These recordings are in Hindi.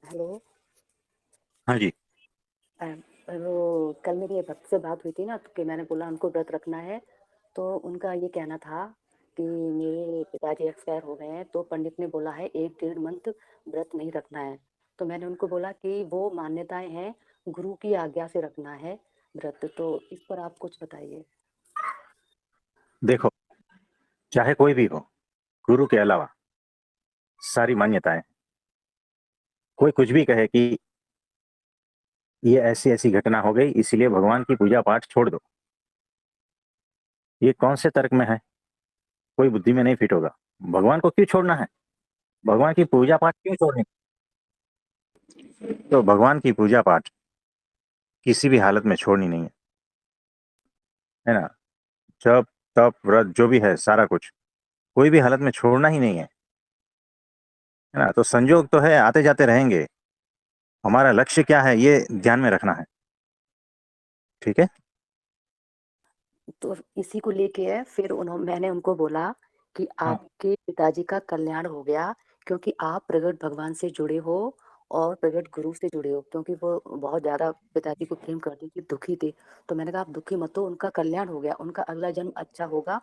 हेलो। हाँ जी। अ, वो कल मेरी एक भक्त से बात हुई थी ना, तो कि मैंने बोला उनको व्रत रखना है। तो उनका ये कहना था कि मेरे पिताजी एक्सपायर हो गए हैं, तो पंडित ने बोला है 1 डेढ़ मंथ व्रत नहीं रखना है। तो मैंने उनको बोला कि वो मान्यताएं हैं, गुरु की आज्ञा से रखना है व्रत। तो इस पर आप कुछ बताइए। देखो, चाहे कोई भी हो, गुरु के अलावा सारी मान्यताएं, कोई कुछ भी कहे कि ये ऐसी ऐसी घटना हो गई इसलिए भगवान की पूजा पाठ छोड़ दो, ये कौन से तर्क में है? कोई बुद्धि में नहीं फिट होगा। भगवान को क्यों छोड़ना है? भगवान की पूजा पाठ क्यों छोड़नी? तो भगवान की पूजा पाठ किसी भी हालत में छोड़नी नहीं है ना। जप, तप, व्रत जो भी है सारा कुछ कोई भी हालत में छोड़ना ही नहीं है ना। तो संजोग तो है, आते जाते रहेंगे। हमारा लक्ष्य क्या है ये ध्यान में रखना है। ठीक है। तो इसी को लेके है, फिर मैंने उनको बोला कि हाँ। आपके पिताजी का कल्याण हो गया, क्योंकि आप प्रगट भगवान से जुड़े हो और प्रगट गुरु से जुड़े हो, क्योंकि वो बहुत ज्यादा पिताजी को प्रेम करती थी, दुखी थी। तो मैंने कहा आप दुखी मत हो, उनका कल्याण हो गया, उनका अगला जन्म अच्छा होगा।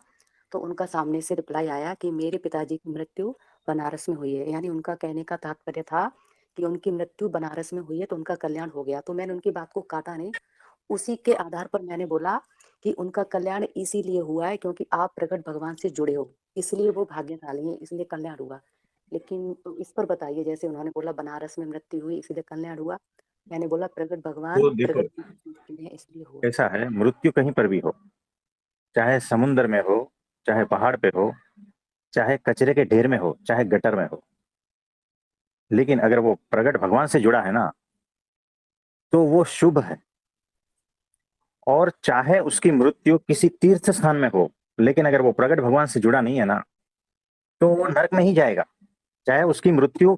तो उनका सामने से रिप्लाई आया कि मेरे पिताजी की मृत्यु बनारस में हुई है। यानी उनका कहने का तात्पर्य था कि उनकी मृत्यु बनारस में हुई है, तो उनका कल्याण हो गया। तो मैंने उनकी बात को काटा नहीं, उसी के आधार पर मैंने बोला कि उनका कल्याण इसीलिए हुआ है क्योंकि आप प्रकट भगवान से जुड़े हो, इसलिए वो भाग्यशाली हैं, इसलिए कल्याण हुआ। लेकिन तो इस पर बताइए, जैसे उन्होंने बोला बनारस में मृत्यु हुई इसलिए कल्याण हुआ, मैंने बोला प्रकट भगवान तो देखो, प्रकट हैं इसलिए हुआ। ऐसा है, मृत्यु कहीं पर भी हो, चाहे समुन्द्र में हो, चाहे पहाड़ पे हो, चाहे कचरे के ढेर में हो, चाहे गटर में हो, लेकिन अगर वो प्रगट भगवान से जुड़ा है ना, तो वो शुभ है। और चाहे उसकी मृत्यु किसी तीर्थ स्थान में हो, लेकिन अगर वो प्रगट भगवान से जुड़ा नहीं है ना, तो वो नरक में ही जाएगा। चाहे उसकी मृत्यु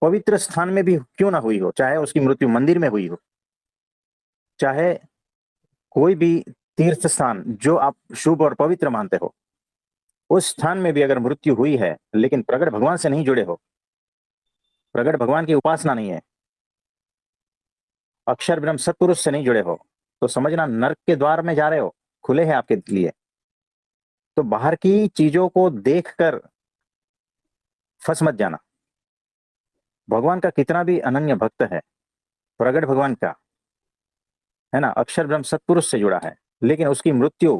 पवित्र स्थान में भी क्यों ना हुई हो, चाहे उसकी मृत्यु मंदिर में हुई हो, चाहे कोई भी तीर्थ स्थान जो आप शुभ और पवित्र मानते हो, उस स्थान में भी अगर मृत्यु हुई है लेकिन प्रगट भगवान से नहीं जुड़े हो, प्रगट भगवान की उपासना नहीं है, अक्षर ब्रह्म सत्पुरुष से नहीं जुड़े हो, तो समझना नर्क के द्वार में जा रहे हो, खुले हैं आपके लिए। तो बाहर की चीजों को देखकर फंस मत जाना। भगवान का कितना भी अनन्य भक्त है, प्रगट भगवान का, है ना, अक्षर ब्रह्म सत्पुरुष से जुड़ा है, लेकिन उसकी मृत्यु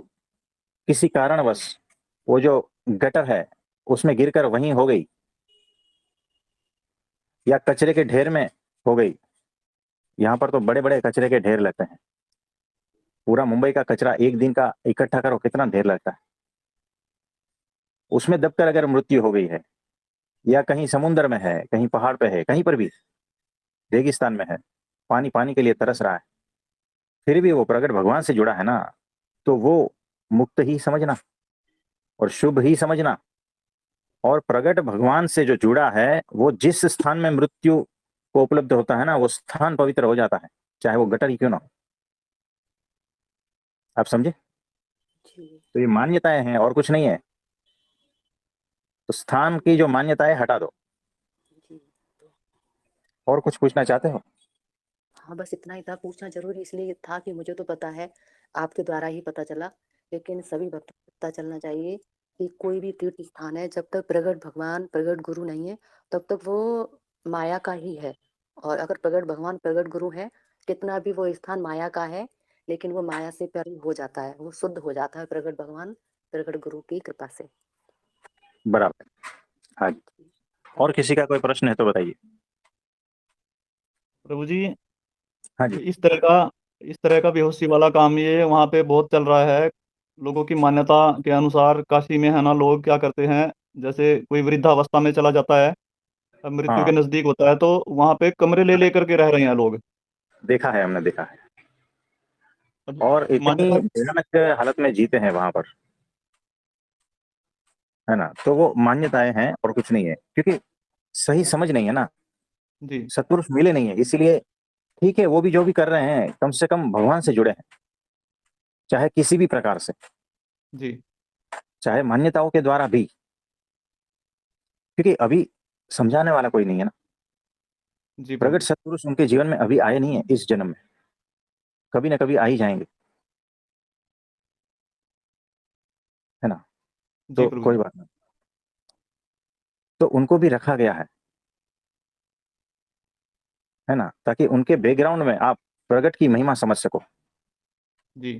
किसी कारणवश वो जो गटर है उसमें गिरकर वहीं हो गई, या कचरे के ढेर में हो गई। यहाँ पर तो बड़े बड़े कचरे के ढेर लगते हैं। पूरा मुंबई का कचरा एक दिन का इकट्ठा करो, कितना ढेर लगता है। उसमें दबकर अगर मृत्यु हो गई है, या कहीं समुन्द्र में है, कहीं पहाड़ पे है, कहीं पर भी रेगिस्तान में है, पानी पानी के लिए तरस रहा है, फिर भी वो प्रगट भगवान से जुड़ा है ना, तो वो मुक्त ही समझना और शुभ ही समझना। और प्रगट भगवान से जो जुड़ा है, वो जिस स्थान में मृत्यु को उपलब्ध होता है ना, वो स्थान पवित्र हो जाता है, चाहे वो गटर ही क्यों ना हो। आप समझे? जी। तो ये मान्यताएं हैं और कुछ नहीं है। तो स्थान की जो मान्यताएं हटा दो। जी। तो और कुछ पूछना चाहते हो? हाँ, बस इतना ही था, पूछना जरूरी इसलिए था कि मुझे तो पता है, आपके द्वारा ही पता चला। लेकिन सभी भक्तों को पता चलना चाहिए कि कोई भी तीर्थ स्थान है, जब तक प्रगट भगवान प्रगट गुरु नहीं है, तब तक वो माया का ही है। और अगर प्रगट भगवान प्रगट गुरु है, कितना भी वो स्थान माया का है, लेकिन वो माया से परे हो जाता है, वो शुद्ध हो जाता है प्रगट भगवान प्रगट गुरु की कृपा से। बराबर। हाँ। और किसी का कोई प्रश्न है तो बताइए। प्रभु जी, हाँ ये जी। इस तरह का बेहोशी वाला काम ये वहाँ पे बहुत चल रहा है। लोगों की मान्यता के अनुसार काशी में है ना, लोग क्या करते हैं, जैसे कोई वृद्धावस्था में चला जाता है, अब मृत्यु के हाँ, नजदीक होता है, तो वहाँ पे कमरे ले लेकर के रह रहे हैं लोग। देखा है, हमने देखा है। अब और इतनी मान्यता। भयानक हालत में जीते हैं वहां पर, है ना। तो वो मान्यताएं हैं और कुछ नहीं है, क्योंकि सही समझ नहीं है ना, जी। सत्पुरुष मिले नहीं है इसलिए। ठीक है, वो भी जो भी कर रहे हैं कम से कम भगवान से जुड़े हैं, चाहे किसी भी प्रकार से, जी। चाहे मान्यताओं के द्वारा भी, क्योंकि अभी समझाने वाला कोई नहीं है ना। जी प्रभु प्रगट सत्पुरुष उनके जीवन में अभी आए नहीं है इस जन्म में, कभी ना कभी आ ही जाएंगे, है ना। जी तो प्रभु कोई जी। बात नहीं, तो उनको भी रखा गया है ना, ताकि उनके बैकग्राउंड में आप प्रगट की महिमा समझ सको। जी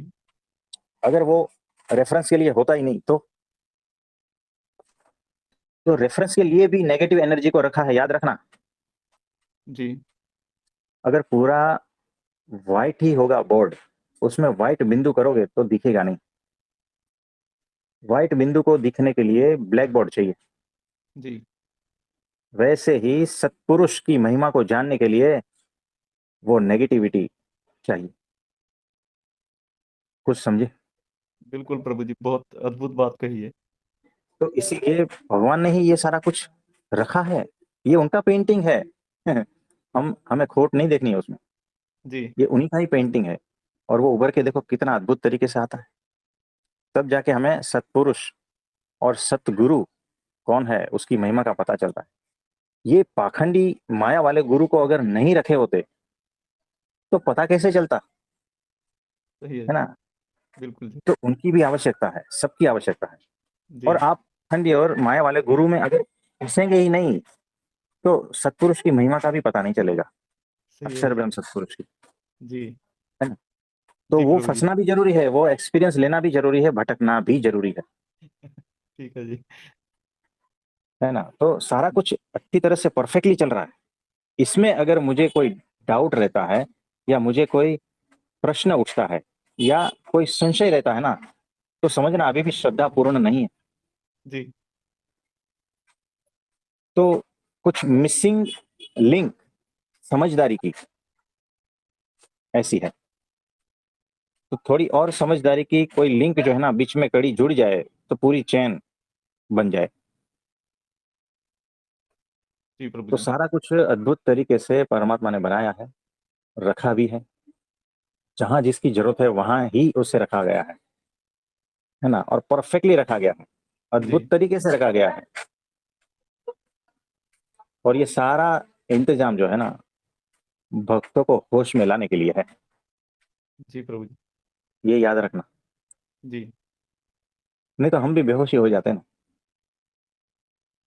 अगर वो रेफरेंस के लिए होता ही नहीं तो रेफरेंस के लिए भी नेगेटिव एनर्जी को रखा है, याद रखना। जी अगर पूरा व्हाइट ही होगा बोर्ड, उसमें व्हाइट बिंदु करोगे तो दिखेगा नहीं। व्हाइट बिंदु को दिखने के लिए ब्लैक बोर्ड चाहिए। जी वैसे ही सत्पुरुष की महिमा को जानने के लिए वो नेगेटिविटी चाहिए। कुछ समझे? बिल्कुल प्रभु जी, बहुत अद्भुत बात कही है। तो इसीलिए भगवान ने ही ये सारा कुछ रखा है, ये उनका पेंटिंग है। हम हमें खोट नहीं देखनी है उसमें, जी ये उन्हीं का ही पेंटिंग है। और वो उभर के देखो कितना अद्भुत तरीके से आता है, तब जाके हमें सत्पुरुष और सतगुरु कौन है उसकी महिमा का पता चलता है। ये पाखंडी माया वाले गुरु को अगर नहीं रखे होते तो पता कैसे चलता, सही है है जी। ना। बिल्कुल जी। तो उनकी भी आवश्यकता है, सबकी आवश्यकता है। जी और आप पाखंडी और माया वाले गुरु में अगर घुसेंगे ही नहीं तो सत्पुरुष की महिमा का भी पता नहीं चलेगा, सही है अक्षर जी। ब्रह्म सत्पुरुष की, जी है ना। तो जी वो प्रभु जी। फंसना भी जरूरी है, वो एक्सपीरियंस लेना भी जरूरी है, भटकना भी जरूरी ठीक है जी। है ना। तो सारा कुछ अच्छी तरह से परफेक्टली चल रहा है। इसमें अगर मुझे कोई डाउट रहता है या मुझे कोई प्रश्न उठता है या कोई संशय रहता है ना, तो समझना अभी भी श्रद्धा पूर्ण नहीं है। जी तो कुछ मिसिंग लिंक समझदारी की ऐसी है। तो थोड़ी और समझदारी की कोई लिंक जो है ना बीच में कड़ी जुड़ जाए तो पूरी चैन बन जाए। जी प्रभु तो जी। सारा कुछ अद्भुत तरीके से परमात्मा ने बनाया है, रखा भी है। जहां जिसकी जरूरत है वहां ही उसे रखा गया है ना। और परफेक्टली रखा गया है, जी अद्भुत तरीके से रखा गया है। और ये सारा इंतजाम जो है ना भक्तों को होश में लाने के लिए है, जी प्रभु जी। ये याद रखना। जी नहीं तो हम भी बेहोशी हो जाते हैं ना।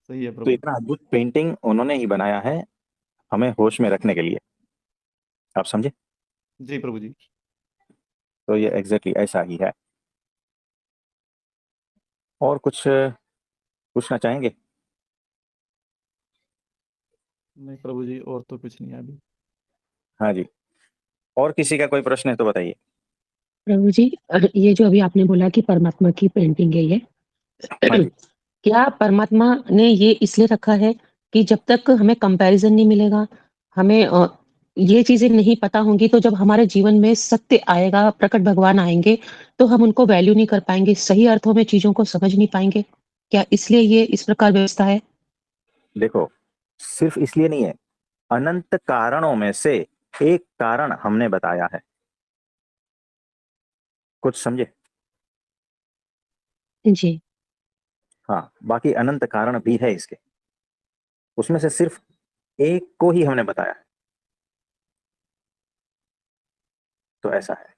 सही है तो प्रभु। इतना अद्भुत पेंटिंग उन्होंने ही बनाया है हमें होश में रखने के लिए, आप समझे। जी प्रभु जी। तो ये एग्जैक्टली ऐसा ही है। और कुछ पूछना चाहेंगे? नहीं प्रभु जी, और तो कुछ नहीं है अभी। हाँ जी, और किसी का कोई प्रश्न है तो बताइए। प्रभु जी, ये जो अभी आपने बोला कि परमात्मा की पेंटिंग है ये, हाँ जी, क्या परमात्मा ने ये इसलिए रखा है कि जब तक हमें कंपैरिजन नहीं मिलेगा, हमें ये चीज़ें नहीं पता होंगी, तो जब हमारे जीवन में सत्य आएगा, प्रकट भगवान आएँगे, तो हम उनको वैल्यू नहीं कर पाएँगे, सही अर्थों में चीज़ों को समझ नहीं पाएँगे? क्या इसलिए ये इस प्रकार व्यवस्था है? देखो सिर्फ इसलिए नहीं है, अनंत कारणों में से एक कारण हमने बताया है। कुछ समझे? जी, हाँ, बाकी अनंत कारण भी है इसके, उसमें से सिर्फ एक को ही हमने बताया है। तो ऐसा है।